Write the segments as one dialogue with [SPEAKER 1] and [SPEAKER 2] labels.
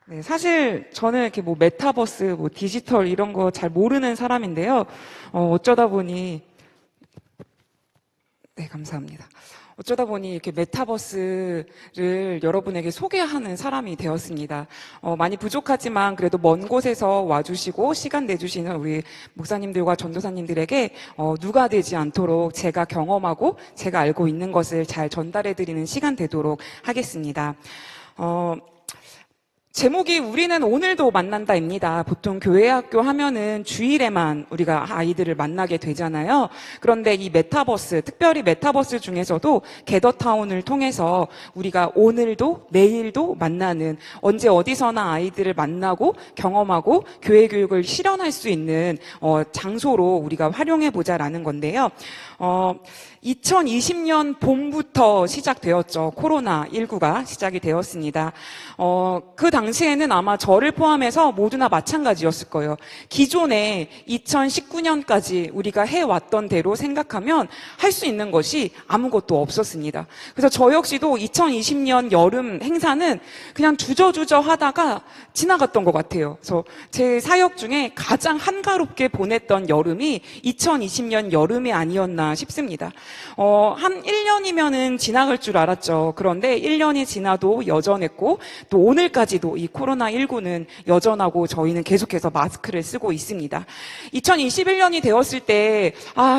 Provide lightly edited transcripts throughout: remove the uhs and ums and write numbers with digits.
[SPEAKER 1] 네, 사실 저는 이렇게 뭐 메타버스, 뭐 디지털 이런 거 잘 모르는 사람인데요. 어쩌다 보니 네, 감사합니다. 어쩌다 보니 이렇게 메타버스를 여러분에게 소개하는 사람이 되었습니다. 많이 부족하지만 그래도 먼 곳에서 와주시고 시간 내주시는 우리 목사님들과 전도사님들에게 누가 되지 않도록 제가 경험하고 제가 알고 있는 것을 잘 전달해드리는 시간 되도록 하겠습니다. 제목이 우리는 오늘도 만난다입니다. 보통 교회 학교 하면은 주일에만 우리가 아이들을 만나게 되잖아요. 그런데 이 메타버스, 특별히 메타버스 중에서도 게더타운을 통해서 우리가 오늘도 내일도 만나는, 언제 어디서나 아이들을 만나고 경험하고 교회 교육을 실현할 수 있는 장소로 우리가 활용해 보자라는 건데요. 2020년 봄부터 시작되었죠. 코로나19가 시작이 되었습니다. 그 당시에는 아마 저를 포함해서 모두나 마찬가지였을 거예요. 기존에 2019년까지 우리가 해왔던 대로 생각하면 할 수 있는 것이 아무것도 없었습니다. 그래서 저 역시도 2020년 여름 행사는 그냥 주저주저 하다가 지나갔던 것 같아요. 그래서 제 사역 중에 가장 한가롭게 보냈던 여름이 2020년 여름이 아니었나 싶습니다. 한 1년이면은 지나갈 줄 알았죠. 그런데 1년이 지나도 여전했고 또 오늘까지도 이 코로나19는 여전하고 저희는 계속해서 마스크를 쓰고 있습니다. 2021년이 되었을 때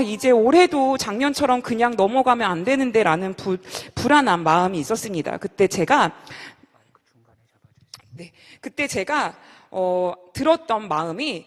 [SPEAKER 1] 이제 올해도 작년처럼 그냥 넘어가면 안 되는데 라는 불안한 마음이 있었습니다. 그때 제가 들었던 마음이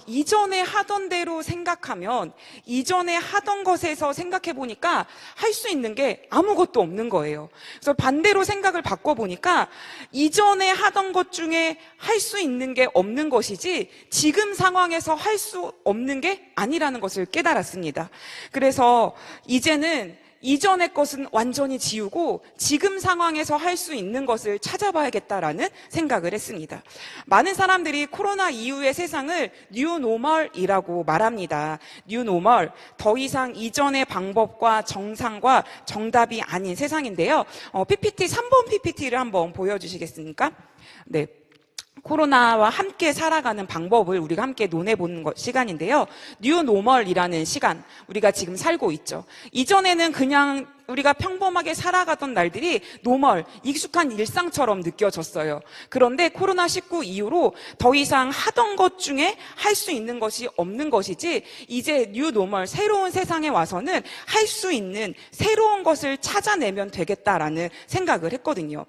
[SPEAKER 1] 이전에 하던 대로 생각하면 이전에 하던 것에서 생각해 보니까 할 수 있는 게 아무것도 없는 거예요. 그래서 반대로 생각을 바꿔보니까 이전에 하던 것 중에 할 수 있는 게 없는 것이지 지금 상황에서 할 수 없는 게 아니라는 것을 깨달았습니다. 그래서 이제는 이전의 것은 완전히 지우고 지금 상황에서 할 수 있는 것을 찾아봐야겠다라는 생각을 했습니다. 많은 사람들이 코로나 이후의 세상을 뉴노멀이라고 말합니다. 뉴노멀, 더 이상 이전의 방법과 정상과 정답이 아닌 세상인데요. PPT 3번 PPT를 한번 보여주시겠습니까? 네. 코로나와 함께 살아가는 방법을 우리가 함께 논해보는 시간인데요. 뉴노멀이라는 시간, 우리가 지금 살고 있죠. 이전에는 그냥 우리가 평범하게 살아가던 날들이 노멀, 익숙한 일상처럼 느껴졌어요. 그런데 코로나19 이후로 더 이상 하던 것 중에 할 수 있는 것이 없는 것이지 이제 뉴노멀, 새로운 세상에 와서는 할 수 있는 새로운 것을 찾아내면 되겠다라는 생각을 했거든요.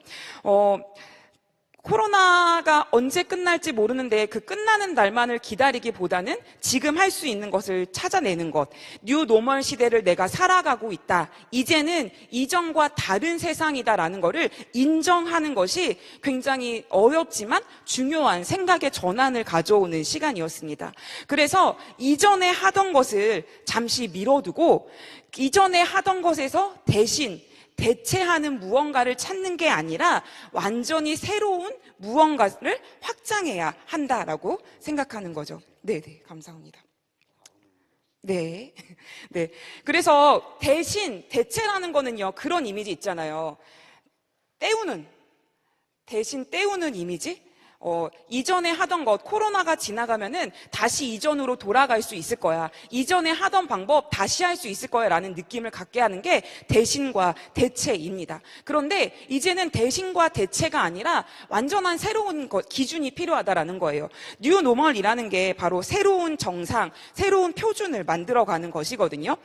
[SPEAKER 1] 코로나가 언제 끝날지 모르는데 그 끝나는 날만을 기다리기보다는 지금 할 수 있는 것을 찾아내는 것. 뉴노멀 시대를 내가 살아가고 있다. 이제는 이전과 다른 세상이다라는 것을 인정하는 것이 굉장히 어렵지만 중요한 생각의 전환을 가져오는 시간이었습니다. 그래서 이전에 하던 것을 잠시 미뤄두고 이전에 하던 것에서 대신 대체하는 무언가를 찾는 게 아니라 완전히 새로운 무언가를 확장해야 한다라고 생각하는 거죠. 네, 감사합니다. 네. 그래서 대체라는 거는요, 그런 이미지 있잖아요. 대신 때우는 이미지? 이전에 하던 것, 코로나가 지나가면은 다시 이전으로 돌아갈 수 있을 거야. 이전에 하던 방법 다시 할 수 있을 거야 라는 느낌을 갖게 하는 게 대신과 대체입니다. 그런데 이제는 대신과 대체가 아니라 완전한 새로운 기준이 필요하다라는 거예요. 뉴노멀이라는 게 바로 새로운 정상, 새로운 표준을 만들어가는 것이거든요.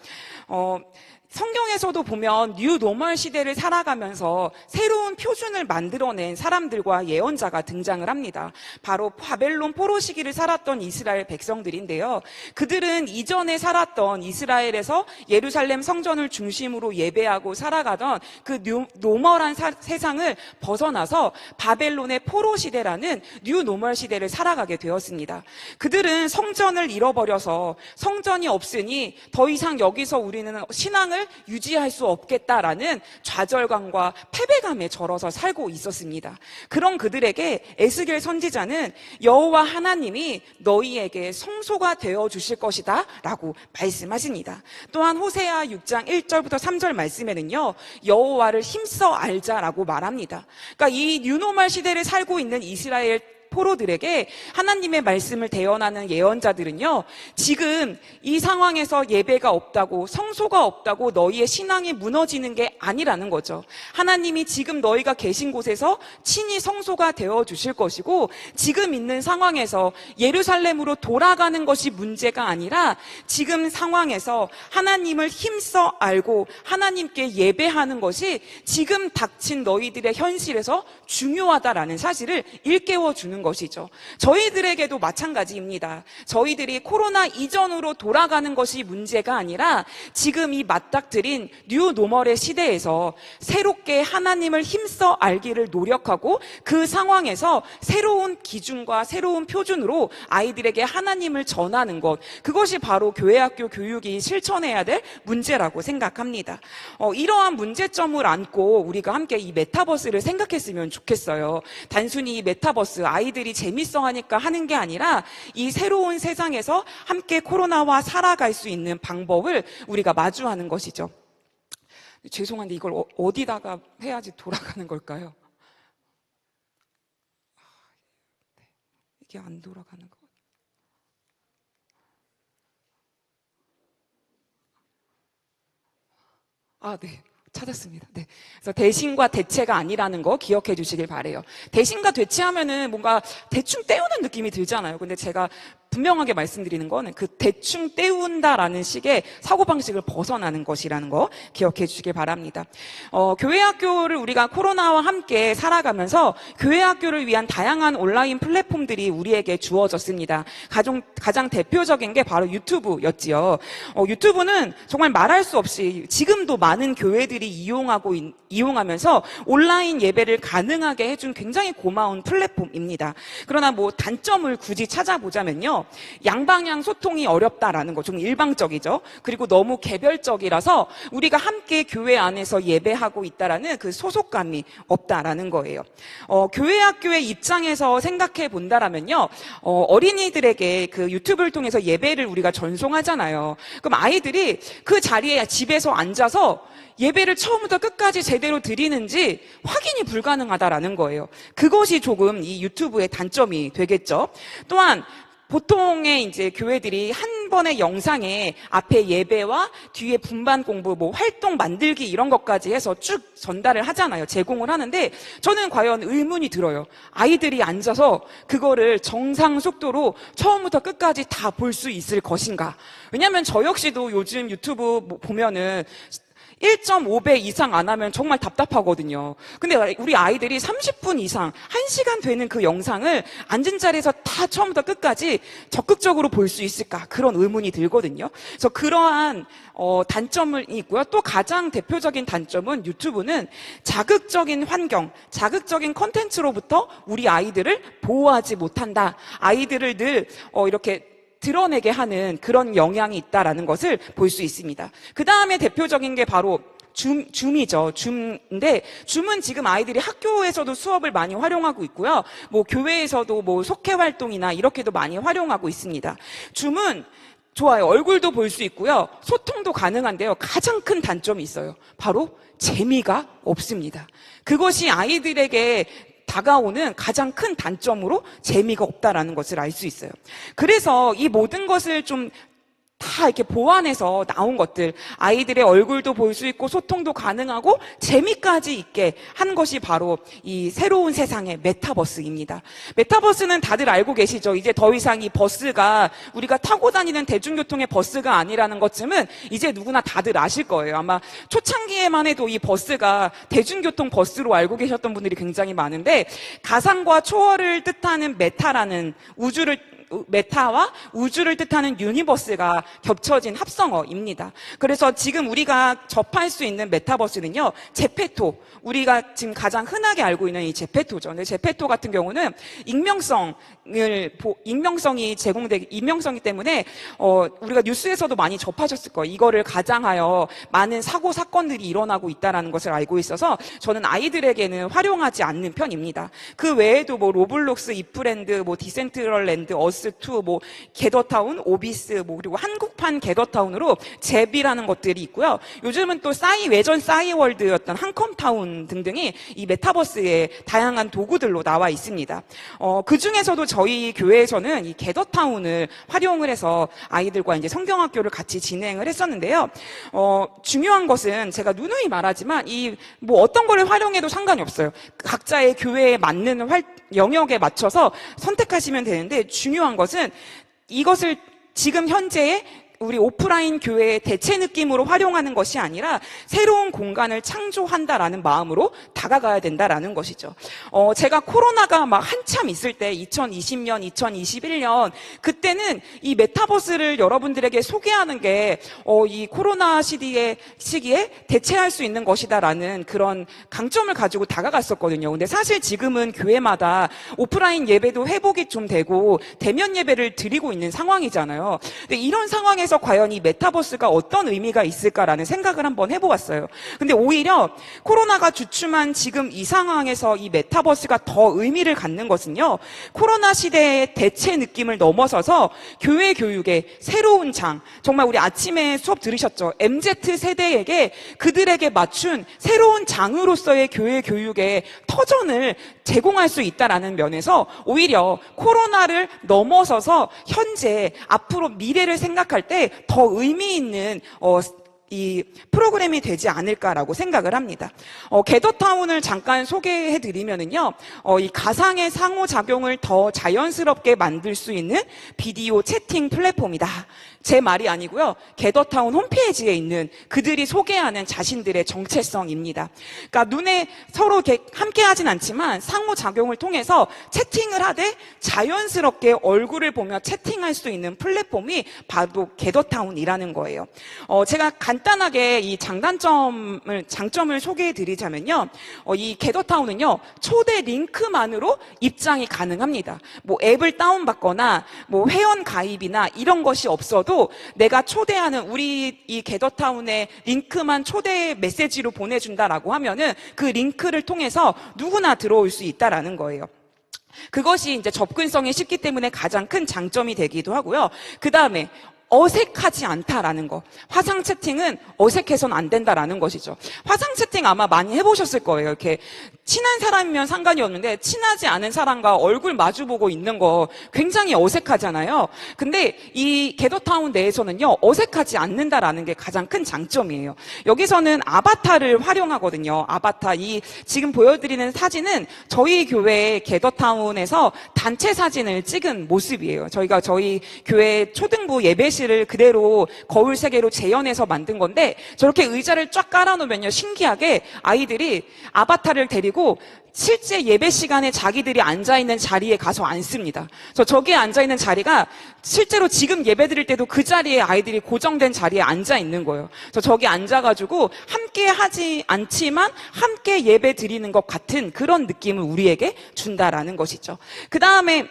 [SPEAKER 1] 성경에서도 보면 뉴노멀 시대를 살아가면서 새로운 표준을 만들어낸 사람들과 예언자가 등장을 합니다. 바로 바벨론 포로 시기를 살았던 이스라엘 백성들인데요. 그들은 이전에 살았던 이스라엘에서 예루살렘 성전을 중심으로 예배하고 살아가던 그 노멀한 세상을 벗어나서 바벨론의 포로 시대라는 뉴노멀 시대를 살아가게 되었습니다. 그들은 성전을 잃어버려서 성전이 없으니 더 이상 여기서 우리는 신앙을 세상을 유지할 수 없겠다라는 좌절감과 패배감에 절어서 살고 있었습니다. 그런 그들에게 에스겔 선지자는 여호와 하나님이 너희에게 성소가 되어 주실 것이다 라고 말씀하십니다. 또한 호세아 6장 1절부터 3절 말씀에는요, 여호와를 힘써 알자라고 말합니다. 그러니까 이 뉴노멀 시대를 살고 있는 이스라엘 포로들에게 하나님의 말씀을 대언하는 예언자들은요, 지금 이 상황에서 예배가 없다고, 성소가 없다고 너희의 신앙이 무너지는 게 아니라는 거죠. 하나님이 지금 너희가 계신 곳에서 친히 성소가 되어 주실 것이고, 지금 있는 상황에서 예루살렘으로 돌아가는 것이 문제가 아니라 지금 상황에서 하나님을 힘써 알고 하나님께 예배하는 것이 지금 닥친 너희들의 현실에서 중요하다라는 사실을 일깨워 주는 것이죠. 저희들에게도 마찬가지입니다. 저희들이 코로나 이전으로 돌아가는 것이 문제가 아니라 지금 이 맞닥뜨린 뉴노멀의 시대에서 새롭게 하나님을 힘써 알기를 노력하고 그 상황에서 새로운 기준과 새로운 표준으로 아이들에게 하나님을 전하는 것, 그것이 바로 교회학교 교육이 실천해야 될 문제라고 생각합니다. 이러한 문제점을 안고 우리가 함께 이 메타버스를 생각했으면 좋겠어요. 단순히 이 메타버스, 아이들이 재밌어 하니까 하는 게 아니라 이 새로운 세상에서 함께 코로나와 살아갈 수 있는 방법을 우리가 마주하는 것이죠. 죄송한데 이걸 어디다가 해야지 돌아가는 걸까요? 이게 안 돌아가는 거. 네. 찾았습니다. 네. 그래서 대신과 대체가 아니라는 거 기억해 주시길 바래요. 대신과 대체하면은 뭔가 대충 때우는 느낌이 들잖아요. 근데 제가 분명하게 말씀드리는 거는 그 대충 때운다라는 식의 사고방식을 벗어나는 것이라는 거 기억해 주시길 바랍니다. 교회학교를 우리가 코로나와 함께 살아가면서 교회학교를 위한 다양한 온라인 플랫폼들이 우리에게 주어졌습니다. 가장 대표적인 게 바로 유튜브였지요. 유튜브는 정말 말할 수 없이 지금도 많은 교회들이 이용하면서 온라인 예배를 가능하게 해준 굉장히 고마운 플랫폼입니다. 그러나 뭐 단점을 굳이 찾아보자면요, 양방향 소통이 어렵다라는 거, 좀 일방적이죠. 그리고 너무 개별적이라서 우리가 함께 교회 안에서 예배하고 있다라는 그 소속감이 없다라는 거예요. 교회학교의 입장에서 생각해 본다라면요, 어린이들에게 그 유튜브를 통해서 예배를 우리가 전송하잖아요. 그럼 아이들이 그 자리에 집에서 앉아서 예배를 처음부터 끝까지 제대로 드리는지 확인이 불가능하다라는 거예요. 그것이 조금 이 유튜브의 단점이 되겠죠. 또한 보통의 이제 교회들이 한 번의 영상에 앞에 예배와 뒤에 분반 공부, 뭐 활동 만들기 이런 것까지 해서 쭉 전달을 하잖아요. 제공을 하는데 저는 과연 의문이 들어요. 아이들이 앉아서 그거를 정상 속도로 처음부터 끝까지 다 볼 수 있을 것인가? 왜냐하면 저 역시도 요즘 유튜브 보면은 1.5배 이상 안 하면 정말 답답하거든요. 근데 우리 아이들이 30분 이상, 1시간 되는 그 영상을 앉은 자리에서 다 처음부터 끝까지 적극적으로 볼 수 있을까? 그런 의문이 들거든요. 그래서 그러한 단점이 있고요. 또 가장 대표적인 단점은 유튜브는 자극적인 환경, 자극적인 콘텐츠로부터 우리 아이들을 보호하지 못한다. 아이들을 늘 이렇게 드러내게 하는 그런 영향이 있다라는 것을 볼 수 있습니다. 그 다음에 대표적인 게 바로 줌이죠. 줌인데 줌은 지금 아이들이 학교에서도 수업을 많이 활용하고 있고요. 뭐 교회에서도 뭐 속회 활동이나 이렇게도 많이 활용하고 있습니다. 줌은 좋아요. 얼굴도 볼 수 있고요. 소통도 가능한데요. 가장 큰 단점이 있어요. 바로 재미가 없습니다. 그것이 아이들에게 다가오는 가장 큰 단점으로 재미가 없다라는 것을 알 수 있어요. 그래서 이 모든 것을 좀 다 이렇게 보완해서 나온 것들, 아이들의 얼굴도 볼 수 있고 소통도 가능하고 재미까지 있게 한 것이 바로 이 새로운 세상의 메타버스입니다. 메타버스는 다들 알고 계시죠? 이제 더 이상 이 버스가 우리가 타고 다니는 대중교통의 버스가 아니라는 것쯤은 이제 누구나 다들 아실 거예요. 아마 초창기에만 해도 이 버스가 대중교통 버스로 알고 계셨던 분들이 굉장히 많은데, 가상과 초월을 뜻하는 메타라는 우주를 메타와 우주를 뜻하는 유니버스가 겹쳐진 합성어입니다. 그래서 지금 우리가 접할 수 있는 메타버스는요, 제페토, 우리가 지금 가장 흔하게 알고 있는 이 제페토죠. 근데 제페토 같은 경우는 익명성이 때문에 우리가 뉴스에서도 많이 접하셨을 거예요. 이거를 가장하여 많은 사고 사건들이 일어나고 있다는 것을 알고 있어서 저는 아이들에게는 활용하지 않는 편입니다. 그 외에도 뭐 로블록스, 이프랜드, 뭐 디센트럴랜드, 어스2, 뭐 게더타운, 오비스, 뭐 그리고 한국판 게더타운으로 잽이라는 것들이 있고요. 요즘은 또 외전 싸이월드였던 한컴타운 등등이 이 메타버스의 다양한 도구들로 나와 있습니다. 그 중에서도 저희 교회에서는 이 게더타운을 활용을 해서 아이들과 이제 성경학교를 같이 진행을 했었는데요. 중요한 것은 제가 누누이 말하지만 뭐 어떤 거를 활용해도 상관이 없어요. 각자의 교회에 맞는 영역에 맞춰서 선택하시면 되는데, 중요한 것은 이것을 지금 현재의 우리 오프라인 교회의 대체 느낌으로 활용하는 것이 아니라 새로운 공간을 창조한다라는 마음으로 다가가야 된다라는 것이죠. 제가 코로나가 막 한참 있을 때 2020년, 2021년 그때는 이 메타버스를 여러분들에게 소개하는 게 이 코로나 시기에 대체할 수 있는 것이다라는 그런 강점을 가지고 다가갔었거든요. 근데 사실 지금은 교회마다 오프라인 예배도 회복이 좀 되고 대면 예배를 드리고 있는 상황이잖아요. 근데 이런 상황에 서 과연 이 메타버스가 어떤 의미가 있을까라는 생각을 한번 해보았어요. 근데 오히려 코로나가 주춤한 지금 이 상황에서 이 메타버스가 더 의미를 갖는 것은요, 코로나 시대의 대체 느낌을 넘어서서 교회 교육의 새로운 장, 정말 우리 아침에 수업 들으셨죠? MZ세대에게 그들에게 맞춘 새로운 장으로서의 교회 교육의 터전을 제공할 수 있다라는 면에서 오히려 코로나를 넘어서서 현재 앞으로 미래를 생각할 때 더 의미 있는 이 프로그램이 되지 않을까라고 생각을 합니다. 게더타운을 잠깐 소개해드리면은요, 이 가상의 상호작용을 더 자연스럽게 만들 수 있는 비디오 채팅 플랫폼이다. 제 말이 아니고요, 게더타운 홈페이지에 있는 그들이 소개하는 자신들의 정체성입니다. 그러니까 눈에 서로 함께 하진 않지만 상호작용을 통해서 채팅을 하되 자연스럽게 얼굴을 보며 채팅할 수 있는 플랫폼이 바로 게더타운이라는 거예요. 제가 간단하게 이 장점을 소개해 드리자면요, 이 게더타운은요, 초대 링크만으로 입장이 가능합니다. 뭐 앱을 다운받거나 뭐 회원 가입이나 이런 것이 없어도 내가 초대하는 우리 이 게더타운의 링크만 초대 메시지로 보내준다라고 하면은 그 링크를 통해서 누구나 들어올 수 있다라는 거예요. 그것이 이제 접근성이 쉽기 때문에 가장 큰 장점이 되기도 하고요. 그 다음에 어색하지 않다라는 거. 화상 채팅은 어색해서는 안 된다라는 것이죠. 화상 채팅 아마 많이 해보셨을 거예요. 이렇게 친한 사람이면 상관이 없는데 친하지 않은 사람과 얼굴 마주보고 있는 거 굉장히 어색하잖아요. 근데 이 게더타운 내에서는요, 어색하지 않는다라는 게 가장 큰 장점이에요. 여기서는 아바타를 활용하거든요. 아바타. 이 지금 보여드리는 사진은 저희 교회 게더타운에서 단체 사진을 찍은 모습이에요. 저희가 저희 교회 초등부 예배실을 그대로 거울 세개로 재현해서 만든 건데, 저렇게 의자를 쫙 깔아놓으면요, 신기하게 아이들이 아바타를 데리고 실제 예배 시간에 자기들이 앉아있는 자리에 가서 앉습니다. 저기에 앉아있는 자리가 실제로 지금 예배 드릴 때도 그 자리에 아이들이 고정된 자리에 앉아있는 거예요. 저기 앉아가지고 함께 하지 않지만 함께 예배 드리는 것 같은 그런 느낌을 우리에게 준다라는 것이죠. 그 다음에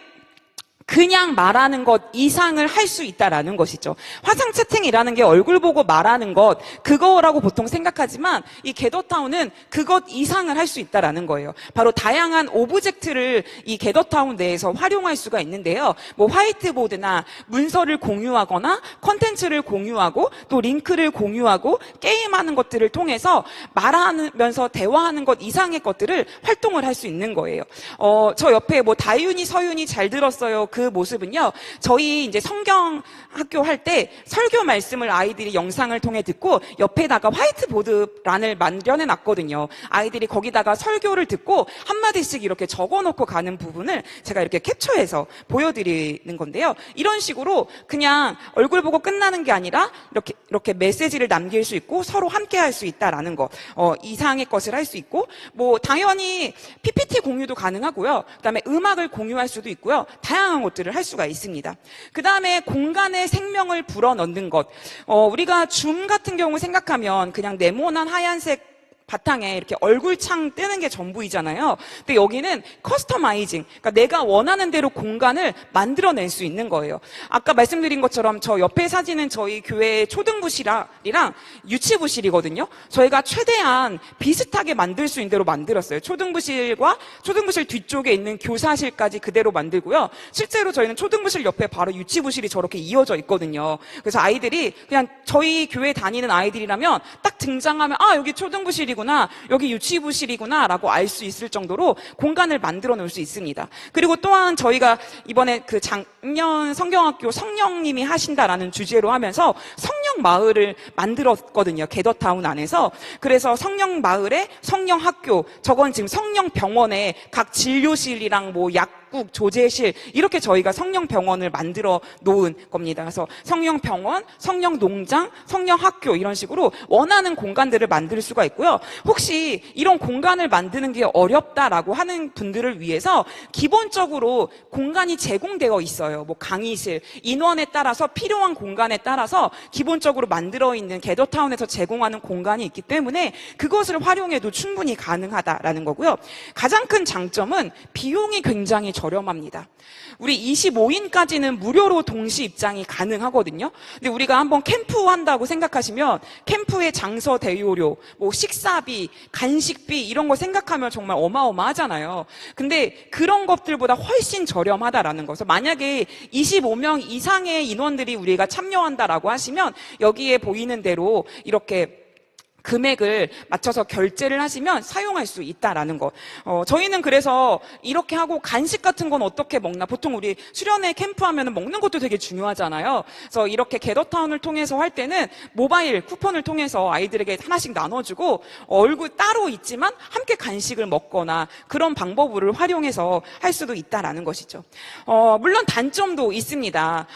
[SPEAKER 1] 그냥 말하는 것 이상을 할 수 있다라는 것이죠. 화상 채팅이라는 게 얼굴 보고 말하는 것, 그거라고 보통 생각하지만 이 게더타운은 그것 이상을 할 수 있다라는 거예요. 바로 다양한 오브젝트를 이 게더타운 내에서 활용할 수가 있는데요. 뭐 화이트보드나 문서를 공유하거나 컨텐츠를 공유하고 또 링크를 공유하고 게임하는 것들을 통해서 말하면서 대화하는 것 이상의 것들을 활동을 할 수 있는 거예요. 저 옆에 뭐 다윤이, 서윤이 잘 들었어요. 그 모습은요, 저희 이제 성경 학교 할 때 설교 말씀을 아이들이 영상을 통해 듣고 옆에다가 화이트보드란을 마련해 놨거든요. 아이들이 거기다가 설교를 듣고 한마디씩 이렇게 적어 놓고 가는 부분을 제가 이렇게 capture해서 보여드리는 건데요. 이런 식으로 그냥 얼굴 보고 끝나는 게 아니라 이렇게 메시지를 남길 수 있고 서로 함께 할 수 있다라는 거, 이상의 것을 할 수 있고, 뭐 당연히 PPT 공유도 가능하고요. 그다음에 음악을 공유할 수도 있고요. 다양한 것들을 할 수가 있습니다. 그 다음에 공간에 생명을 불어넣는 것. 우리가 줌 같은 경우 생각하면 그냥 네모난 하얀색 바탕에 이렇게 얼굴창 뜨는 게 전부이잖아요. 근데 여기는 커스터마이징, 그러니까 내가 원하는 대로 공간을 만들어낼 수 있는 거예요. 아까 말씀드린 것처럼 저 옆에 사진은 저희 교회 초등부실이랑 유치부실이거든요. 저희가 최대한 비슷하게 만들 수 있는 대로 만들었어요. 초등부실과 초등부실 뒤쪽에 있는 교사실까지 그대로 만들고요. 실제로 저희는 초등부실 옆에 바로 유치부실이 저렇게 이어져 있거든요. 그래서 아이들이 그냥 저희 교회 다니는 아이들이라면 딱 등장하면 여기 초등부실이 여기 유치부실이구나 라고 알 수 있을 정도로 공간을 만들어 놓을 수 있습니다. 그리고 또한 저희가 이번에 그 작년 성경학교 성령님이 하신다라는 주제로 하면서 성령마을을 만들었거든요. 게더타운 안에서. 그래서 성령마을에 성령학교, 저건 지금 성령병원에 각 진료실이랑 뭐 약국, 조제실 이렇게 저희가 성령병원을 만들어 놓은 겁니다. 그래서 성령병원, 성령농장, 성령학교 이런 식으로 원하는 공간들을 만들 수가 있고요. 혹시 이런 공간을 만드는 게 어렵다라고 하는 분들을 위해서 기본적으로 공간이 제공되어 있어요. 뭐 강의실, 인원에 따라서 필요한 공간에 따라서 기본적으로 만들어 있는 게더타운에서 제공하는 공간이 있기 때문에 그것을 활용해도 충분히 가능하다라는 거고요. 가장 큰 장점은 비용이 굉장히 저렴합니다. 우리 25인까지는 무료로 동시 입장이 가능하거든요. 근데 우리가 한번 캠프 한다고 생각하시면 캠프의 장소 대여료, 뭐 식사비, 간식비 이런 거 생각하면 정말 어마어마하잖아요. 근데 그런 것들보다 훨씬 저렴하다라는 거죠. 만약에 25명 이상의 인원들이 우리가 참여한다라고 하시면 여기에 보이는 대로 이렇게 금액을 맞춰서 결제를 하시면 사용할 수 있다라는 거. 저희는 그래서 이렇게 하고 간식 같은 건 어떻게 먹나. 보통 우리 수련회 캠프하면 먹는 것도 되게 중요하잖아요. 그래서 이렇게 게더타운을 통해서 할 때는 모바일 쿠폰을 통해서 아이들에게 하나씩 나눠주고 얼굴 따로 있지만 함께 간식을 먹거나 그런 방법을 활용해서 할 수도 있다라는 것이죠. 물론 단점도 있습니다.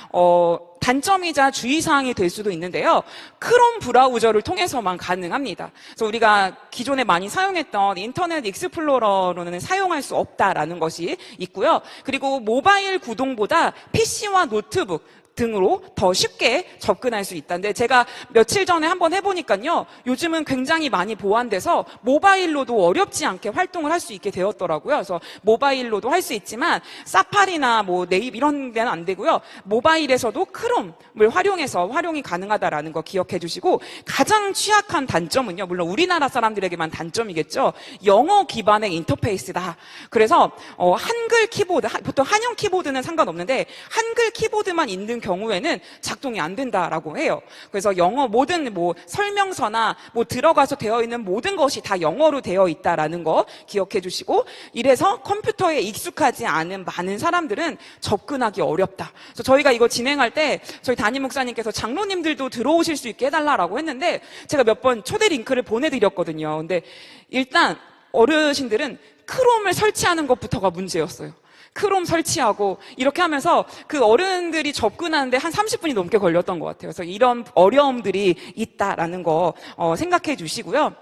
[SPEAKER 1] 단점이자 주의사항이 될 수도 있는데요. 크롬 브라우저를 통해서만 가능합니다. 그래서 우리가 기존에 많이 사용했던 인터넷 익스플로러로는 사용할 수 없다라는 것이 있고요. 그리고 모바일 구동보다 PC와 노트북 등으로 더 쉽게 접근할 수 있다는데 제가 며칠 전에 한번 해보니까요. 요즘은 굉장히 많이 보완돼서 모바일로도 어렵지 않게 활동을 할 수 있게 되었더라고요. 그래서 모바일로도 할 수 있지만 사파리나 뭐 네이버 이런 데는 안 되고요. 모바일에서도 크롬을 활용해서 활용이 가능하다라는 거 기억해 주시고 가장 취약한 단점은요. 물론 우리나라 사람들에게만 단점이겠죠. 영어 기반의 인터페이스다. 그래서 한글 키보드, 보통 한영 키보드는 상관없는데 한글 키보드만 있는 경우에는 작동이 안 된다라고 해요. 그래서 영어 모든 뭐 설명서나 뭐 들어가서 되어 있는 모든 것이 다 영어로 되어 있다라는 거 기억해 주시고 이래서 컴퓨터에 익숙하지 않은 많은 사람들은 접근하기 어렵다. 그래서 저희가 이거 진행할 때 저희 담임 목사님께서 장로님들도 들어오실 수 있게 해달라고 했는데 제가 몇 번 초대 링크를 보내드렸거든요. 근데 일단 어르신들은 크롬을 설치하는 것부터가 문제였어요. 크롬 설치하고 이렇게 하면서 그 어른들이 접근하는데 한 30분이 넘게 걸렸던 것 같아요. 그래서 이런 어려움들이 있다라는 거 생각해 주시고요.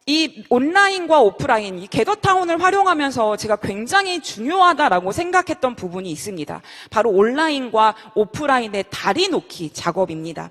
[SPEAKER 1] 이 온라인과 오프라인, 이 게더타운을 활용하면서 제가 굉장히 중요하다라고 생각했던 부분이 있습니다. 바로 온라인과 오프라인의 다리 놓기 작업입니다.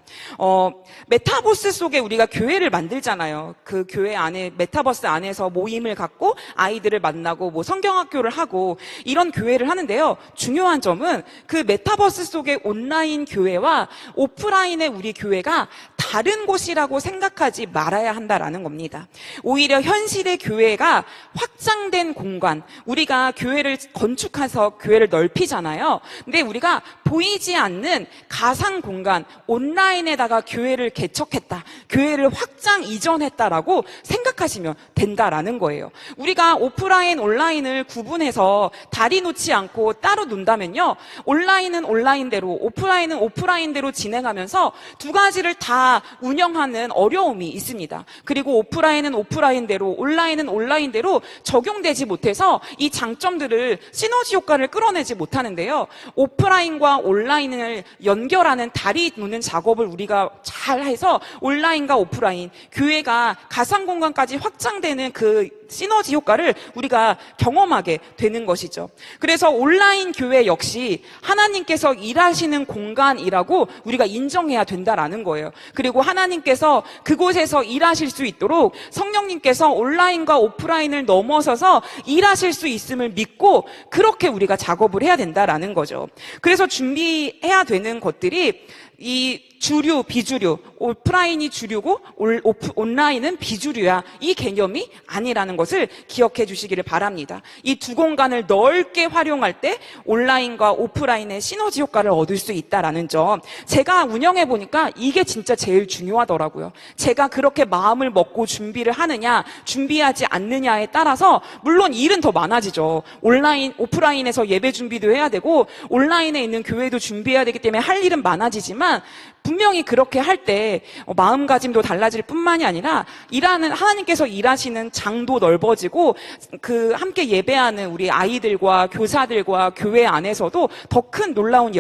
[SPEAKER 1] 메타버스 속에 우리가 교회를 만들잖아요. 그 교회 안에, 메타버스 안에서 모임을 갖고 아이들을 만나고 뭐 성경학교를 하고 이런 교회를 하는데요. 중요한 점은 그 메타버스 속의 온라인 교회와 오프라인의 우리 교회가 다른 곳이라고 생각하지 말아야 한다라는 겁니다. 오히려 현실의 교회가 확장된 공간, 우리가 교회를 건축해서 교회를 넓히잖아요. 근데 우리가 보이지 않는 가상 공간, 온라인에다가 교회를 개척했다, 교회를 확장 이전했다라고 생각하시면 된다라는 거예요. 우리가 오프라인, 온라인을 구분해서 다리 놓지 않고 따로 논다면요, 온라인은 온라인대로, 오프라인은 오프라인대로 진행하면서 두 가지를 다 운영하는 어려움이 있습니다. 그리고 오프라인은 오프라인대로, 온라인은 온라인대로 적용되지 못해서 이 장점들을 시너지 효과를 끌어내지 못하는데요. 오프라인과 온라인을 연결하는 다리 놓는 작업을 우리가 잘 해서 온라인과 오프라인, 교회가 가상 공간까지 확장되는 그 시너지 효과를 우리가 경험하게 되는 것이죠. 그래서 온라인 교회 역시 하나님께서 일하시는 공간이라고 우리가 인정해야 된다라는 거예요. 그리고 하나님께서 그곳에서 일하실 수 있도록 성령님께서 온라인과 오프라인을 넘어서서 일하실 수 있음을 믿고 그렇게 우리가 작업을 해야 된다라는 거죠. 그래서 준비해야 되는 것들이 이 주류, 비주류, 오프라인이 주류고 온라인은 비주류야. 이 개념이 아니라는 것을 기억해 주시기를 바랍니다. 이 두 공간을 넓게 활용할 때 온라인과 오프라인의 시너지 효과를 얻을 수 있다라는 점. 제가 운영해 보니까 이게 진짜 제일 중요하더라고요. 제가 그렇게 마음을 먹고 준비를 하느냐, 준비하지 않느냐에 따라서 물론 일은 더 많아지죠. 오프라인에서 예배 준비도 해야 되고 온라인에 있는 교회도 준비해야 되기 때문에 할 일은 많아지지만 분명히 그렇게 할 때 마음가짐도 달라질 뿐만이 아니라 하나님께서 일하시는 장도 넓어지고 그 함께 예배하는 우리 아이들과 교사들과 교회 안에서도 더 큰 놀라운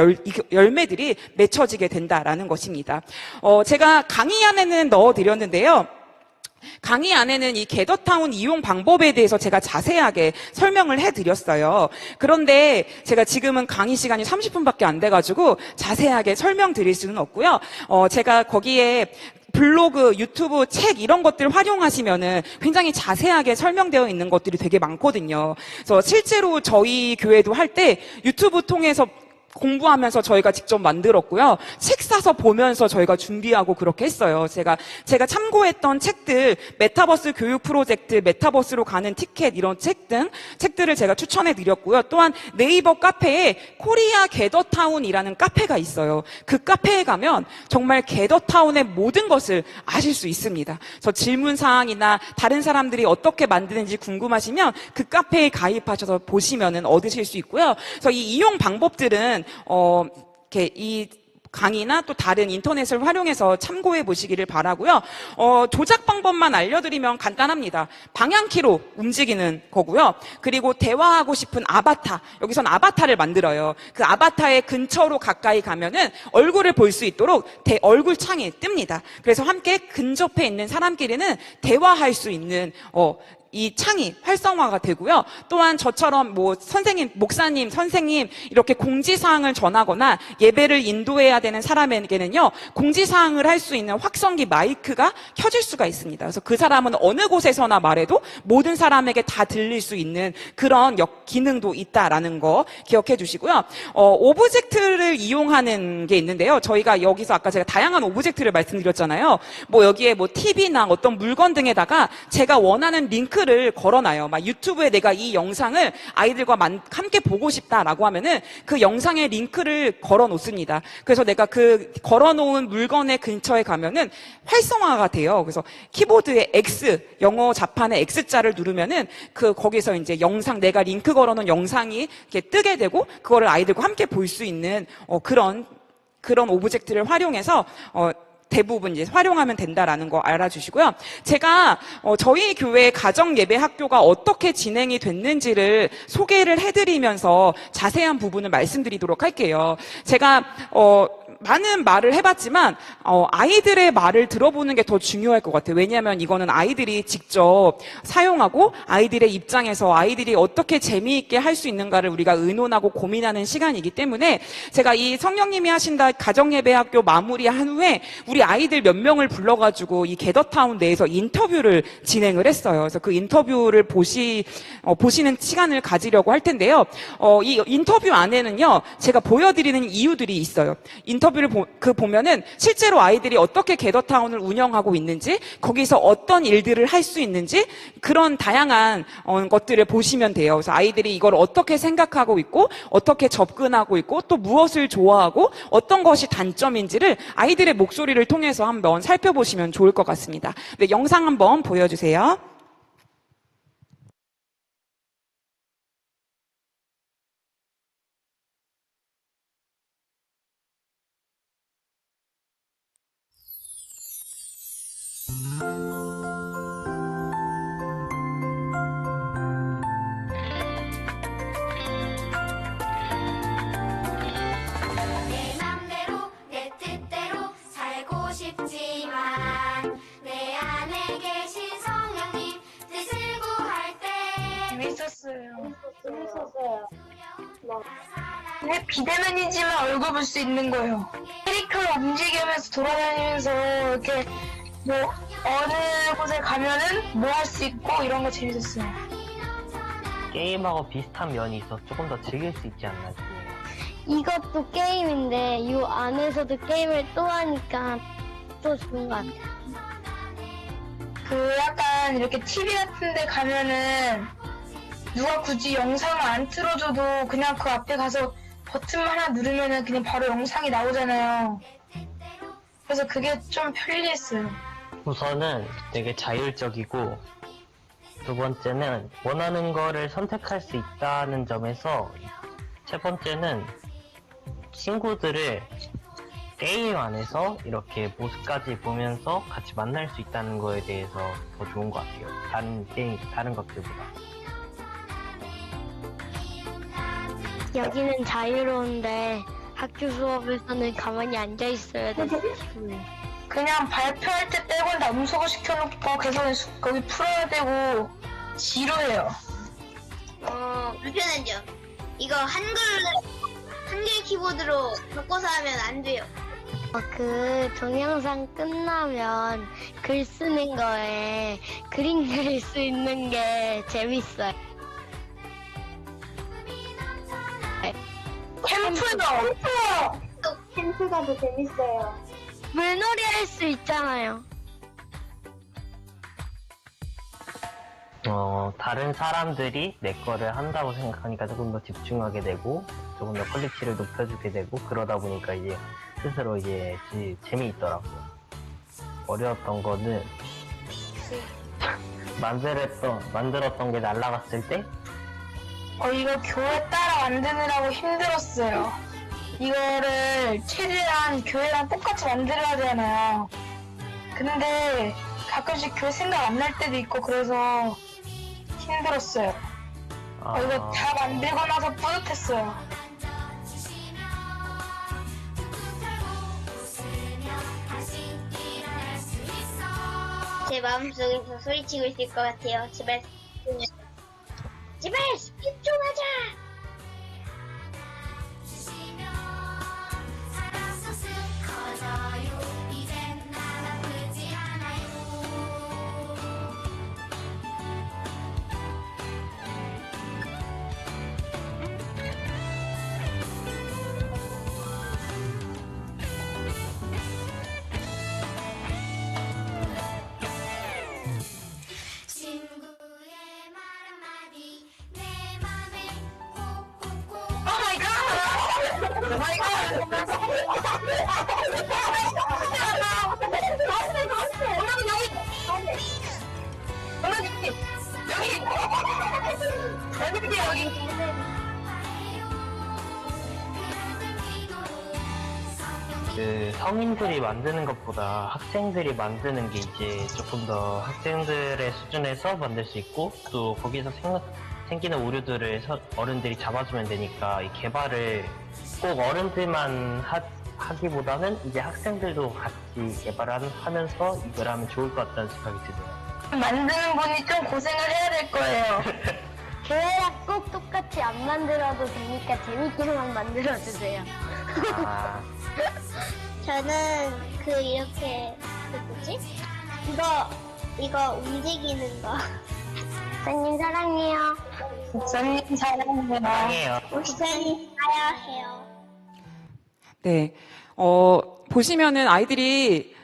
[SPEAKER 1] 열매들이 맺혀지게 된다라는 것입니다. 제가 강의 안에는 넣어드렸는데요. 강의 안에는 이 게더타운 이용 방법에 대해서 제가 자세하게 설명을 해드렸어요. 그런데 제가 지금은 강의 시간이 30분밖에 안 돼가지고 자세하게 설명드릴 수는 없고요. 제가 거기에 블로그, 유튜브, 책 이런 것들 활용하시면은 굉장히 자세하게 설명되어 있는 것들이 되게 많거든요. 그래서 실제로 저희 교회도 할 때 유튜브 통해서 공부하면서 저희가 직접 만들었고요. 책 사서 보면서 저희가 준비하고 그렇게 했어요. 제가 참고했던 책들, 메타버스 교육 프로젝트, 메타버스로 가는 티켓 이런 책들을 제가 추천해 드렸고요. 또한 네이버 카페에 코리아 게더타운이라는 카페가 있어요. 그 카페에 가면 정말 게더타운의 모든 것을 아실 수 있습니다. 그래서 질문사항이나 다른 사람들이 어떻게 만드는지 궁금하시면 그 카페에 가입하셔서 보시면은 얻으실 수 있고요. 그래서 이 이용 방법들은 이렇게 이 강의나 또 다른 인터넷을 활용해서 참고해 보시기를 바라고요. 조작 방법만 알려드리면 간단합니다. 방향키로 움직이는 거고요. 그리고 대화하고 싶은 아바타, 여기선 아바타를 만들어요. 그 아바타의 근처로 가까이 가면은 얼굴을 볼 수 있도록 얼굴 창이 뜹니다. 그래서 함께 근접해 있는 사람끼리는 대화할 수 있는 이 창이 활성화가 되고요. 또한 저처럼 뭐 선생님, 목사님, 선생님 이렇게 공지사항을 전하거나 예배를 인도해야 되는 사람에게는요. 공지사항을 할 수 있는 확성기 마이크가 켜질 수가 있습니다. 그래서 그 사람은 어느 곳에서나 말해도 모든 사람에게 다 들릴 수 있는 그런 기능도 있다라는 거 기억해 주시고요. 오브젝트를 이용하는 게 있는데요. 저희가 여기서 아까 제가 다양한 오브젝트를 말씀드렸잖아요. 뭐 여기에 뭐 TV나 어떤 물건 등에다가 제가 원하는 링크를 걸어놔요. 막 유튜브에 내가 이 영상을 아이들과 함께 보고 싶다라고 하면은 그 영상의 링크를 걸어 놓습니다. 그래서 내가 그 걸어 놓은 물건의 근처에 가면은 활성화가 돼요. 그래서 키보드에 X, 영어 자판의 X자를 누르면은 거기서 이제 내가 링크 걸어 놓은 영상이 이렇게 뜨게 되고 그거를 아이들과 함께 볼 수 있는 그런 오브젝트를 활용해서 대부분 이제 활용하면 된다라는 거 알아주시고요. 제가 저희 교회 가정예배학교가 어떻게 진행이 됐는지를 소개를 해드리면서 자세한 부분을 말씀드리도록 할게요. 제가 많은 말을 해봤지만 아이들의 말을 들어보는 게 더 중요할 것 같아요. 왜냐하면 이거는 아이들이 직접 사용하고 아이들의 입장에서 아이들이 어떻게 재미있게 할 수 있는가를 우리가 의논하고 고민하는 시간이기 때문에 제가 이 성령님이 하신다 가정예배학교 마무리한 후에 우리 아이들 몇 명을 불러가지고 이 게더타운 내에서 인터뷰를 진행을 했어요. 그래서 그 인터뷰를 보시는 시간을 가지려고 할 텐데요. 이 인터뷰 안에는요, 제가 보여드리는 이유들이 있어요. 인터뷰를 보면은 실제로 아이들이 어떻게 게더타운을 운영하고 있는지, 거기서 어떤 일들을 할 수 있는지 그런 다양한 것들을 보시면 돼요. 그래서 아이들이 이걸 어떻게 생각하고 있고 어떻게 접근하고 있고 또 무엇을 좋아하고 어떤 것이 단점인지를 아이들의 목소리를 통해서 한번 살펴보시면 좋을 것 같습니다. 네, 영상 한번 보여주세요.
[SPEAKER 2] 내 맘대로 내 뜻대로 살고 싶지만 내 안에 계신 성령님
[SPEAKER 3] 있었어요. 근데 비대면이지만 얼굴 볼 수 있는 거예요. 캐릭터를 움직이면서 돌아다니면서 이렇게 뭐 어느 곳에 가면은 뭐 할 수 있고 이런 거 재밌었어요.
[SPEAKER 4] 게임하고 비슷한 면이 있어서 조금 더 즐길 수 있지 않나 싶네요.
[SPEAKER 5] 이것도 게임인데 이 안에서도 게임을 또 하니까 또 좋은 것 같아요.
[SPEAKER 3] 그 약간 이렇게 TV 같은 데 가면은 누가 굳이 영상을 안 틀어줘도 그냥 그 앞에 가서 버튼 하나 누르면은 그냥 바로 영상이 나오잖아요. 그래서 그게 좀 편리했어요.
[SPEAKER 4] 우선은 되게 자율적이고, 두 번째는 원하는 거를 선택할 수 있다는 점에서, 세 번째는 친구들을 게임 안에서 이렇게 모습까지 보면서 같이 만날 수 있다는 거에 대해서 더 좋은 것 같아요. 다른 게임, 다른 것들보다.
[SPEAKER 5] 여기는 자유로운데 학교 수업에서는 가만히 앉아 있어야 되는 기분이에요.
[SPEAKER 3] 그냥 발표할 때 빼고는 다 음소거 시켜놓고 계속 거기 풀어야 되고 지루해요.
[SPEAKER 6] 불편한 점. 이거 한글 키보드로 바꿔서 하면 안 돼요.
[SPEAKER 5] 그 동영상 끝나면 글 쓰는 거에 그림 그릴 수 있는 게 재밌어요.
[SPEAKER 3] 캠프가 더 재밌어요.
[SPEAKER 5] 물놀이 할 수 있잖아요.
[SPEAKER 4] 다른 사람들이 내 거를 한다고 생각하니까 조금 더 집중하게 되고, 조금 더 퀄리티를 높여주게 되고, 그러다 보니까 이제 스스로 이제 재미있더라고요. 어려웠던 거는, 만들었던 게 날아갔을 때,
[SPEAKER 3] 이거 교회 따라 만드느라고 힘들었어요. 이거를 최대한 교회랑 똑같이 만들어야 되잖아요. 근데 가끔씩 교회 생각 안 날 때도 있고 그래서 힘들었어요. 이거 다 만들고 나서 뿌듯했어요.
[SPEAKER 6] 제 마음속에서 소리치고 있을 것 같아요. 제발 집중하자.
[SPEAKER 2] 친구의 말 한마디 내 맘에 콕콕콕
[SPEAKER 4] 그 성인들이 만드는 것보다 학생들이 만드는 게 이제 조금 더 학생들의 수준에서 만들 수 있고, 또 거기서 생기는 오류들을 어른들이 잡아주면 되니까 이 개발을 꼭 어른들만 하기보다는 이제 학생들도 같이 개발을 하면서 이걸 하면 좋을 것 같다는 생각이 드네요.
[SPEAKER 3] 만드는 분이 좀 고생을 해야 될 거예요.
[SPEAKER 5] 교회랑 꼭 똑같이 안 만들어도 되니까 재밌게만 만들어주세요.
[SPEAKER 4] 아,
[SPEAKER 6] 저는 이렇게 뭐지? 이거 움직이는 거.
[SPEAKER 5] 선생님 사랑해요.
[SPEAKER 3] 목사님 사랑해요.
[SPEAKER 4] 사랑해요.
[SPEAKER 6] 목사님 가야 해요.
[SPEAKER 1] 네. 보시면은 아이들이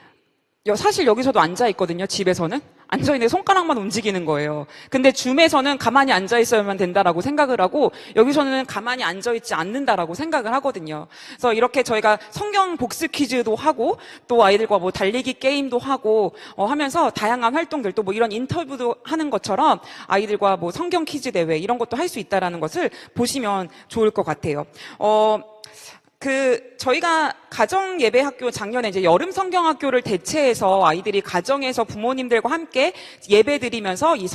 [SPEAKER 1] 사실 여기서도 앉아 있거든요. 집에서는. 앉아 있는데 손가락만 움직이는 거예요. 근데 줌에서는 가만히 앉아 있어야만 된다라고 생각을 하고, 여기서는 가만히 앉아 있지 않는다라고 생각을 하거든요. 그래서 이렇게 저희가 성경 복습 퀴즈도 하고, 또 아이들과 뭐 달리기 게임도 하고, 하면서 다양한 활동들, 또 뭐 이런 인터뷰도 하는 것처럼 아이들과 뭐 성경 퀴즈 대회 이런 것도 할 수 있다라는 것을 보시면 좋을 것 같아요. 저희가 가정예배학교 작년에 이제 여름 성경학교를 대체해서 아이들이 가정에서 부모님들과 함께 예배 드리면서 이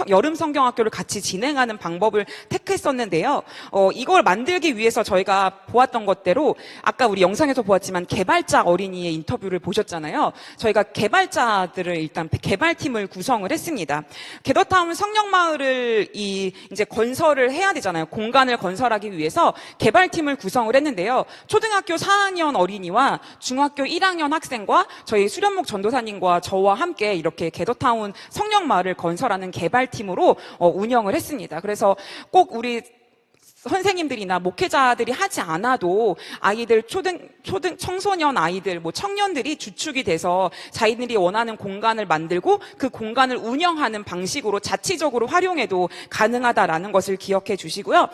[SPEAKER 1] 여름 성경학교를 같이 진행하는 방법을 택했었는데요. 이걸 만들기 위해서 저희가 보았던 것대로 아까 우리 영상에서 보았지만 개발자 어린이의 인터뷰를 보셨잖아요. 저희가 개발자들을 일단 개발팀을 구성을 했습니다. 게더타운 성령마을을 이제 건설을 해야 되잖아요. 공간을 건설하기 위해서 개발팀을 구성을 했는데요. 초등학교 4학년 어린이와 중학교 1학년 학생과 저희 수련목 전도사님과 저와 함께 이렇게 게더타운 성령마을을 건설하는 개발팀으로 운영을 했습니다. 그래서 꼭 우리 선생님들이나 목회자들이 하지 않아도 아이들 청소년 아이들, 청년들이 주축이 돼서 자기들이 원하는 공간을 만들고 그 공간을 운영하는 방식으로 자치적으로 활용해도 가능하다라는 것을 기억해 주시고요.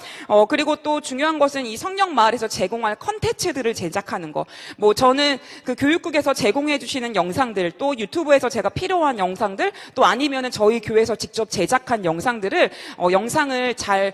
[SPEAKER 1] 그리고 또 중요한 것은 이 성령마을에서 제공할 컨텐츠들을 제작하는 거. 저는 그 교육국에서 제공해 주시는 영상들, 또 유튜브에서 제가 필요한 영상들, 또 아니면은 저희 교회에서 직접 제작한 영상들을 영상을 잘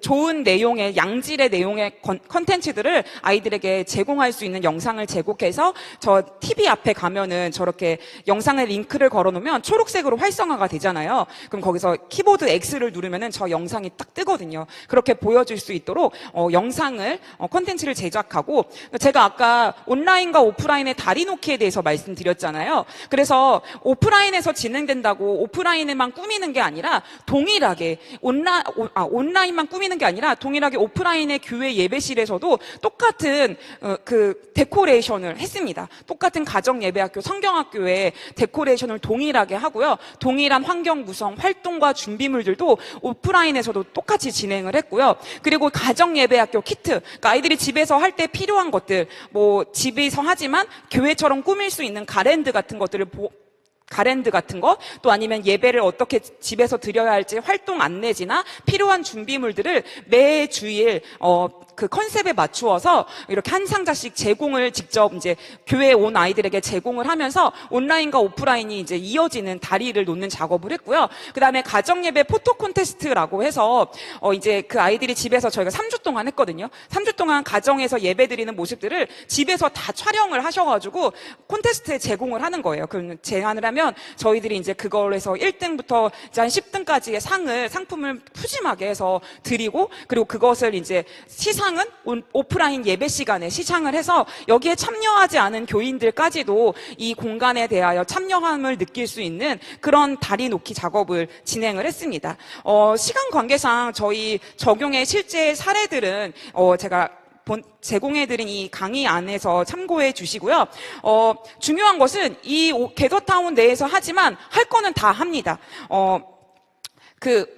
[SPEAKER 1] 좋은 내용의, 양질의 내용의 컨텐츠들을 아이들에게 제공할 수 있는 영상을 제공해서 저 TV 앞에 가면은 저렇게 영상의 링크를 걸어 놓으면 초록색으로 활성화가 되잖아요. 그럼 거기서 키보드 X를 누르면은 저 영상이 딱 뜨거든요. 그렇게 보여줄 수 있도록 영상을, 컨텐츠를 제작하고, 제가 아까 온라인과 오프라인의 다리 놓기에 대해서 말씀드렸잖아요. 그래서 오프라인에서 진행된다고 오프라인에만 꾸미는 게 아니라 동일하게 온라인만 꾸미는 게 아니라 동일하게 오프라인의 교회 예배실에서도 똑같은 데코레이션을 했습니다. 똑같은 가정예배학교, 성경학교의 데코레이션을 동일하게 하고요. 동일한 환경 구성, 활동과 준비물들도 오프라인에서도 똑같이 진행을 했고요. 그리고 가정예배학교 키트, 그러니까 아이들이 집에서 할 때 필요한 것들, 집에서 하지만 교회처럼 꾸밀 수 있는 가랜드 같은 것들을 가랜드 같은 거, 또 아니면 예배를 어떻게 집에서 드려야 할지 활동 안내지나 필요한 준비물들을 매 주일 그 컨셉에 맞추어서 이렇게 한 상자씩 제공을 직접 이제 교회에 온 아이들에게 제공을 하면서 온라인과 오프라인이 이제 이어지는 다리를 놓는 작업을 했고요. 그 다음에 가정예배 포토 콘테스트라고 해서 이제 그 아이들이 집에서 저희가 3주 동안 했거든요. 3주 동안 가정에서 예배 드리는 모습들을 집에서 다 촬영을 하셔가지고 콘테스트에 제공을 하는 거예요. 그럼 제안을 하면 저희들이 이제 그걸에서 1등부터 이제 한 10등까지의 상품을 푸짐하게 해서 드리고, 그리고 그것을 이제 시상은 오프라인 예배 시간에 시상을 해서 여기에 참여하지 않은 교인들까지도 이 공간에 대하여 참여함을 느낄 수 있는 그런 다리 놓기 작업을 진행을 했습니다. 시간 관계상 저희 적용의 실제 사례들은 제가 제공해드린 이 강의 안에서 참고해 주시고요. 중요한 것은 이 게더타운 내에서 하지만 할 거는 다 합니다.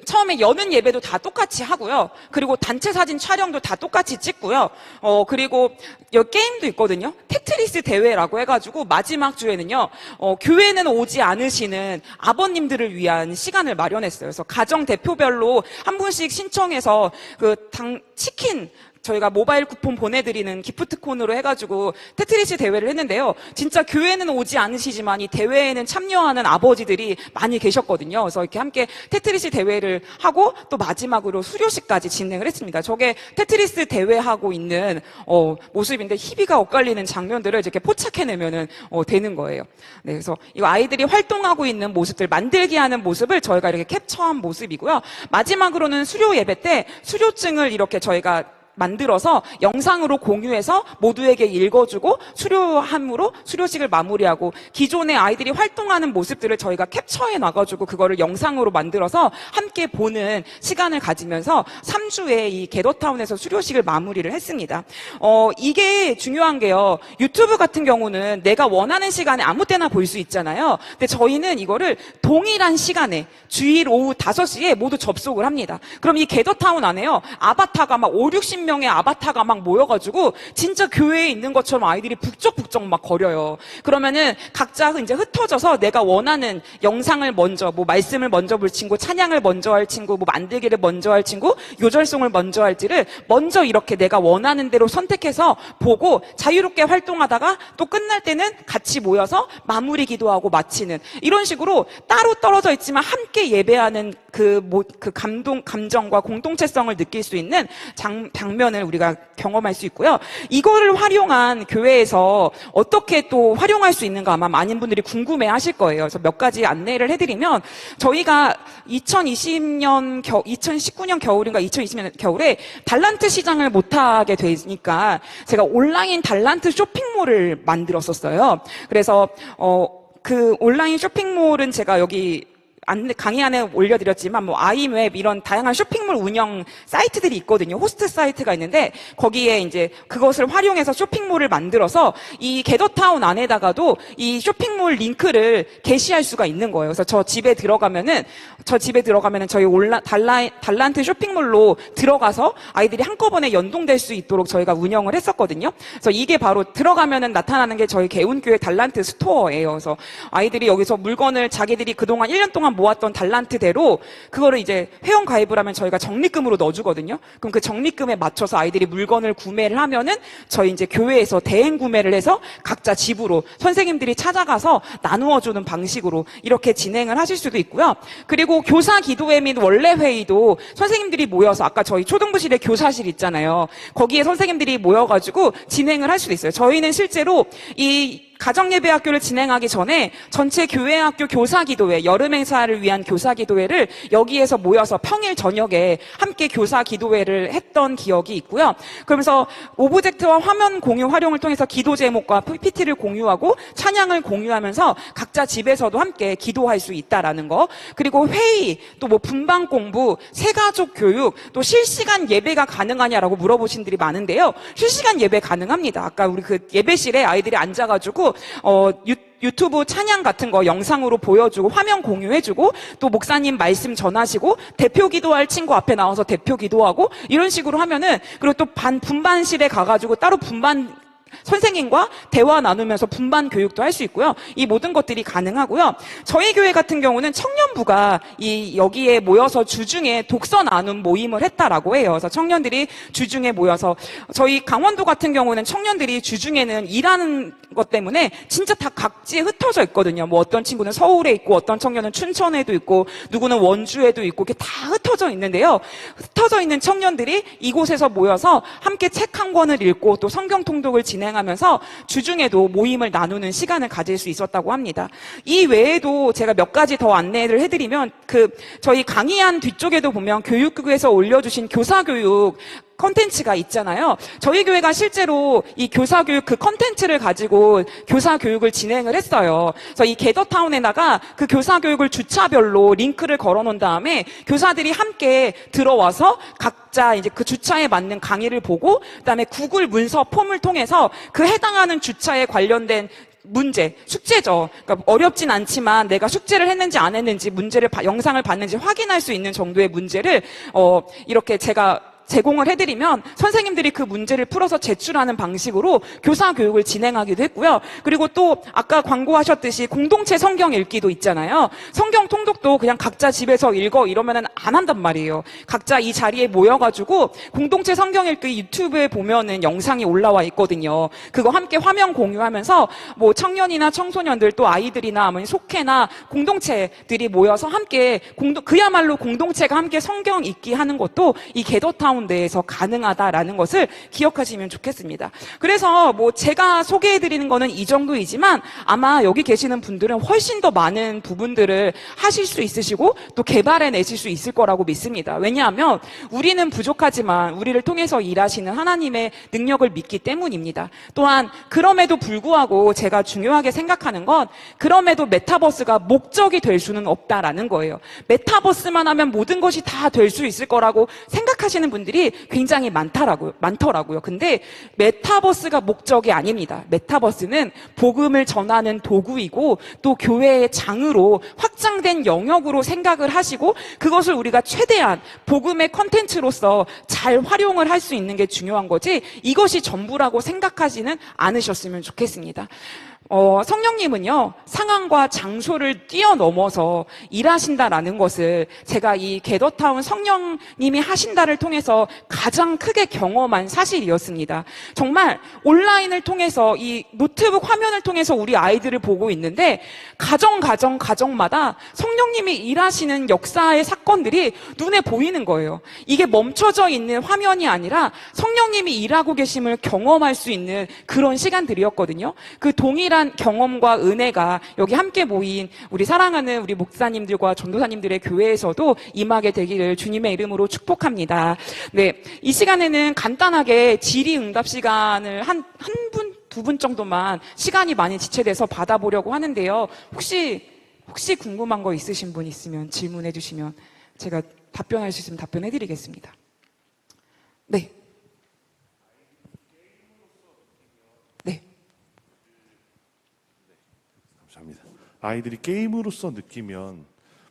[SPEAKER 1] 처음에 여는 예배도 다 똑같이 하고요. 그리고 단체 사진 촬영도 다 똑같이 찍고요. 그리고 여기 게임도 있거든요. 테트리스 대회라고 해가지고 마지막 주에는요, 교회는 오지 않으시는 아버님들을 위한 시간을 마련했어요. 그래서 가정 대표별로 한 분씩 신청해서 치킨, 저희가 모바일 쿠폰 보내드리는 기프트콘으로 해가지고 테트리스 대회를 했는데요. 진짜 교회는 오지 않으시지만 이 대회에는 참여하는 아버지들이 많이 계셨거든요. 그래서 이렇게 함께 테트리스 대회를 하고 또 마지막으로 수료식까지 진행을 했습니다. 저게 테트리스 대회하고 있는 모습인데 희비가 엇갈리는 장면들을 이렇게 포착해내면은 되는 거예요. 네, 그래서 이 아이들이 활동하고 있는 모습들, 만들기 하는 모습을 저희가 이렇게 캡처한 모습이고요. 마지막으로는 수료 예배 때 수료증을 이렇게 저희가 만들어서 영상으로 공유해서 모두에게 읽어주고 수료함으로 수료식을 마무리하고, 기존의 아이들이 활동하는 모습들을 저희가 캡처해 놔가지고 그거를 영상으로 만들어서 함께 보는 시간을 가지면서 3주에 이 게더타운에서 수료식을 마무리를 했습니다. 이게 중요한 게요. 유튜브 같은 경우는 내가 원하는 시간에 아무 때나 볼 수 있잖아요. 근데 저희는 이거를 동일한 시간에 주일 오후 5시에 모두 접속을 합니다. 그럼 이 게더타운 안에요, 아바타가 막 5, 60명의 아바타가 막 모여가지고 진짜 교회에 있는 것처럼 아이들이 북적북적 막 거려요. 그러면은 각자 이제 흩어져서 내가 원하는 영상을 먼저, 말씀을 먼저 볼 친구, 찬양을 먼저 할 친구, 만들기를 먼저 할 친구, 요절송을 먼저 할지를 먼저 이렇게 내가 원하는 대로 선택해서 보고 자유롭게 활동하다가 또 끝날 때는 같이 모여서 마무리 기도하고 마치는, 이런 식으로 따로 떨어져 있지만 함께 예배하는 감정과 공동체성을 느낄 수 있는 장면 장면을 우리가 경험할 수 있고요. 이거를 활용한 교회에서 어떻게 또 활용할 수 있는가 아마 많은 분들이 궁금해 하실 거예요. 그래서 몇 가지 안내를 해드리면 저희가 2019년 겨울인가 2020년 겨울에 달란트 시장을 못하게 되니까 제가 온라인 달란트 쇼핑몰을 만들었었어요. 그래서 그 온라인 쇼핑몰은 제가 여기 강의 안에 올려드렸지만 뭐 아이웹 이런 다양한 쇼핑몰 운영 사이트들이 있거든요. 호스트 사이트가 있는데 거기에 이제 그것을 활용해서 쇼핑몰을 만들어서 이 게더타운 안에다가도 이 쇼핑몰 링크를 게시할 수가 있는 거예요. 그래서 저 집에 들어가면은 저희 달란트 쇼핑몰로 들어가서 아이들이 한꺼번에 연동될 수 있도록 저희가 운영을 했었거든요. 그래서 이게 바로 들어가면은 나타나는 게 저희 개운교회 달란트 스토어예요. 그래서 아이들이 여기서 물건을 자기들이 그동안 1년 동안 모았던 달란트대로 그거를 이제 회원 가입을 하면 저희가 적립금으로 넣어주거든요. 그럼 그 적립금에 맞춰서 아이들이 물건을 구매를 하면은 저희 이제 교회에서 대행 구매를 해서 각자 집으로 선생님들이 찾아가서 나누어주는 방식으로 이렇게 진행을 하실 수도 있고요. 그리고 교사 기도회 및 원래 회의도 선생님들이 모여서 아까 저희 초등부실에 교사실 있잖아요. 거기에 선생님들이 모여가지고 진행을 할 수도 있어요. 저희는 실제로 이 가정예배학교를 진행하기 전에 전체 교회학교 교사기도회, 여름 행사를 위한 교사기도회를 여기에서 모여서 평일 저녁에 함께 교사기도회를 했던 기억이 있고요. 그러면서 오브젝트와 화면 공유 활용을 통해서 기도 제목과 PPT를 공유하고 찬양을 공유하면서 각자 집에서도 함께 기도할 수 있다라는 거. 그리고 회의, 또 뭐 분방 공부, 새가족 교육, 또 실시간 예배가 가능하냐라고 물어보신 분들이 많은데요. 실시간 예배 가능합니다. 아까 우리 그 예배실에 아이들이 앉아가지고 유튜브 찬양 같은 거 영상으로 보여주고 화면 공유해주고 또 목사님 말씀 전하시고 대표 기도할 친구 앞에 나와서 대표 기도하고 이런 식으로 하면은 그리고 또 분반실에 가가지고 따로 분반 선생님과 대화 나누면서 분반 교육도 할 수 있고요. 이 모든 것들이 가능하고요. 저희 교회 같은 경우는 청년부가 여기에 모여서 주중에 독서 나눔 모임을 했다라고 해요. 그래서 청년들이 주중에 모여서 저희 강원도 같은 경우는 청년들이 주중에는 일하는 것 때문에 진짜 다 각지에 흩어져 있거든요. 뭐 어떤 친구는 서울에 있고 어떤 청년은 춘천에도 있고 누구는 원주에도 있고 이렇게 다 흩어져 있는데요. 흩어져 있는 청년들이 이곳에서 모여서 함께 책 한 권을 읽고 또 성경 통독을 진행하면서 주중에도 모임을 나누는 시간을 가질 수 있었다고 합니다. 이 외에도 제가 몇 가지 더 안내를 해드리면 저희 강의안 뒤쪽에도 보면 교육국에서 올려주신 교사교육 컨텐츠가 있잖아요. 저희 교회가 실제로 이 교사교육 그 컨텐츠를 가지고 교사교육을 진행을 했어요. 그래서 이 게더타운에다가 그 교사교육을 주차별로 링크를 걸어놓은 다음에 교사들이 함께 들어와서 각자 이제 그 주차에 맞는 강의를 보고 그다음에 구글 문서 폼을 통해서 그 해당하는 주차에 관련된 문제, 숙제죠. 그러니까 어렵진 않지만 내가 숙제를 했는지 안 했는지 영상을 봤는지 확인할 수 있는 정도의 문제를 이렇게 제가 제공을 해드리면 선생님들이 그 문제를 풀어서 제출하는 방식으로 교사 교육을 진행하기도 했고요. 그리고 또 아까 광고하셨듯이 공동체 성경 읽기도 있잖아요. 성경 통독도 그냥 각자 집에서 읽어 이러면은 안 한단 말이에요. 각자 이 자리에 모여가지고 공동체 성경 읽기 유튜브에 보면은 영상이 올라와 있거든요. 그거 함께 화면 공유하면서 뭐 청년이나 청소년들 또 아이들이나 아니면 속회나 공동체들이 모여서 함께 그야말로 공동체가 함께 성경 읽기 하는 것도 이 게더타운 내에서 가능하다라는 것을 기억하시면 좋겠습니다. 그래서 뭐 제가 소개해드리는 거는 이 정도이지만 아마 여기 계시는 분들은 훨씬 더 많은 부분들을 하실 수 있으시고 또 개발해내실 수 있을 거라고 믿습니다. 왜냐하면 우리는 부족하지만 우리를 통해서 일하시는 하나님의 능력을 믿기 때문입니다. 또한 그럼에도 불구하고 제가 중요하게 생각하는 건 그럼에도 메타버스가 목적이 될 수는 없다라는 거예요. 메타버스만 하면 모든 것이 다 될 수 있을 거라고 생각하시는 분들이 굉장히 많더라고요. 근데 메타버스가 목적이 아닙니다. 메타버스는 복음을 전하는 도구이고 또 교회의 장으로 확장된 영역으로 생각을 하시고 그것을 우리가 최대한 복음의 컨텐츠로서 잘 활용을 할 수 있는 게 중요한 거지 이것이 전부라고 생각하지는 않으셨으면 좋겠습니다. 성령님은요, 상황과 장소를 뛰어넘어서 일하신다라는 것을 제가 이 게더타운 성령님이 하신다를 통해서 가장 크게 경험한 사실이었습니다. 정말 온라인을 통해서 이 노트북 화면을 통해서 우리 아이들을 보고 있는데 가정마다 성령님이 일하시는 역사의 사건들이 눈에 보이는 거예요. 이게 멈춰져 있는 화면이 아니라 성령님이 일하고 계심을 경험할 수 있는 그런 시간들이었거든요. 그 동일한 경험과 은혜가 여기 함께 모인 우리 사랑하는 우리 목사님들과 전도사님들의 교회에서도 임하게 되기를 주님의 이름으로 축복합니다. 네, 이 시간에는 간단하게 질의응답 시간을 한 분, 두 분 정도만 시간이 많이 지체돼서 받아보려고 하는데요. 혹시 궁금한 거 있으신 분 있으면 질문해 주시면 제가 답변할 수 있으면 답변해 드리겠습니다. 네. 네.
[SPEAKER 7] 감사합니다. 아이들이 게임으로서 느끼면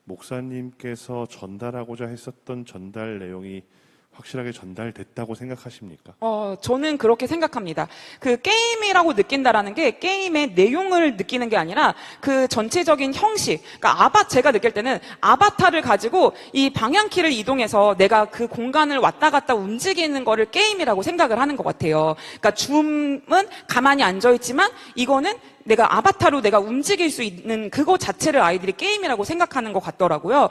[SPEAKER 7] 목사님께서 전달하고자 했었던 전달 내용이 확실하게 전달됐다고 생각하십니까?
[SPEAKER 1] 저는 그렇게 생각합니다. 그 게임이라고 느낀다라는 게 게임의 내용을 느끼는 게 아니라 그 전체적인 형식. 그러니까 제가 느낄 때는 아바타를 가지고 이 방향키를 이동해서 내가 그 공간을 왔다 갔다 움직이는 거를 게임이라고 생각을 하는 것 같아요. 그러니까 줌은 가만히 앉아있지만 이거는 내가 아바타로 내가 움직일 수 있는 그거 자체를 아이들이 게임이라고 생각하는 것 같더라고요.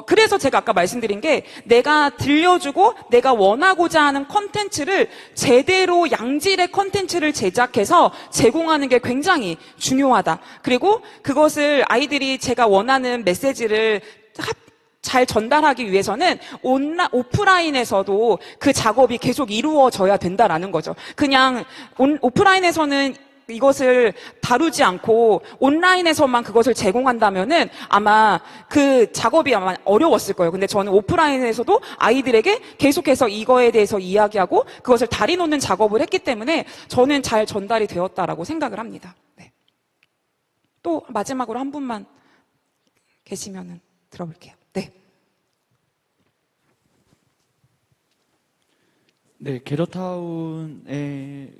[SPEAKER 1] 그래서 제가 아까 말씀드린 게 내가 들려주고 내가 원하고자 하는 컨텐츠를 제대로 양질의 컨텐츠를 제작해서 제공하는 게 굉장히 중요하다. 그리고 그것을 아이들이 제가 원하는 메시지를 잘 전달하기 위해서는 오프라인에서도 그 작업이 계속 이루어져야 된다라는 거죠. 그냥 오프라인에서는 이것을 다루지 않고 온라인에서만 그것을 제공한다면은 아마 그 작업이 아마 어려웠을 거예요. 근데 저는 오프라인에서도 아이들에게 계속해서 이거에 대해서 이야기하고 그것을 다리 놓는 작업을 했기 때문에 저는 잘 전달이 되었다라고 생각을 합니다. 네. 또 마지막으로 한 분만 계시면은 들어볼게요. 네.
[SPEAKER 8] 네, 게더타운의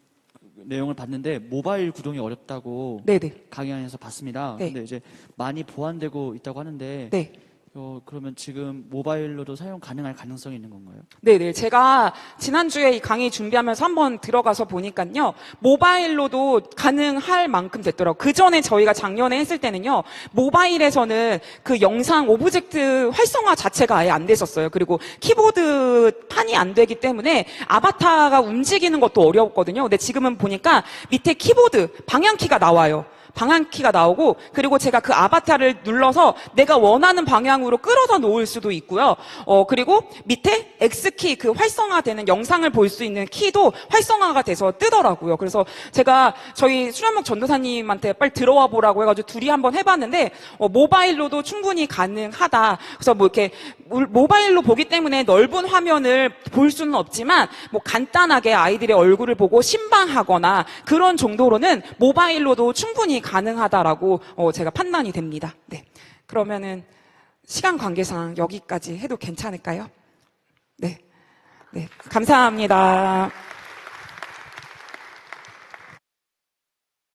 [SPEAKER 8] 내용을 봤는데 모바일 구동이 어렵다고
[SPEAKER 1] 네네.
[SPEAKER 8] 강의안에서 봤습니다.
[SPEAKER 1] 네.
[SPEAKER 8] 근데 이제 많이 보완되고 있다고 하는데
[SPEAKER 1] 네.
[SPEAKER 8] 그러면 지금 모바일로도 사용 가능할 가능성이 있는 건가요?
[SPEAKER 1] 네네. 제가 지난주에 이 강의 준비하면서 한번 들어가서 보니까요. 모바일로도 가능할 만큼 됐더라고요. 그 전에 저희가 작년에 했을 때는요. 모바일에서는 그 영상 오브젝트 활성화 자체가 아예 안 됐었어요. 그리고 키보드 판이 안 되기 때문에 아바타가 움직이는 것도 어려웠거든요. 근데 지금은 보니까 밑에 키보드, 방향키가 나와요. 방향키가 나오고 그리고 제가 그 아바타를 눌러서 내가 원하는 방향으로 끌어다 놓을 수도 있고요. 그리고 밑에 X키 그 활성화되는 영상을 볼 수 있는 키도 활성화가 돼서 뜨더라고요. 그래서 제가 저희 수련목 전도사님한테 빨리 들어와 보라고 해가지고 둘이 한번 해봤는데 모바일로도 충분히 가능하다. 그래서 뭐 이렇게 모바일로 보기 때문에 넓은 화면을 볼 수는 없지만 뭐 간단하게 아이들의 얼굴을 보고 신방하거나 그런 정도로는 모바일로도 충분히 가능하다라고 제가 판단이 됩니다. 네. 그러면은 시간 관계상 여기까지 해도 괜찮을까요? 네. 네. 감사합니다.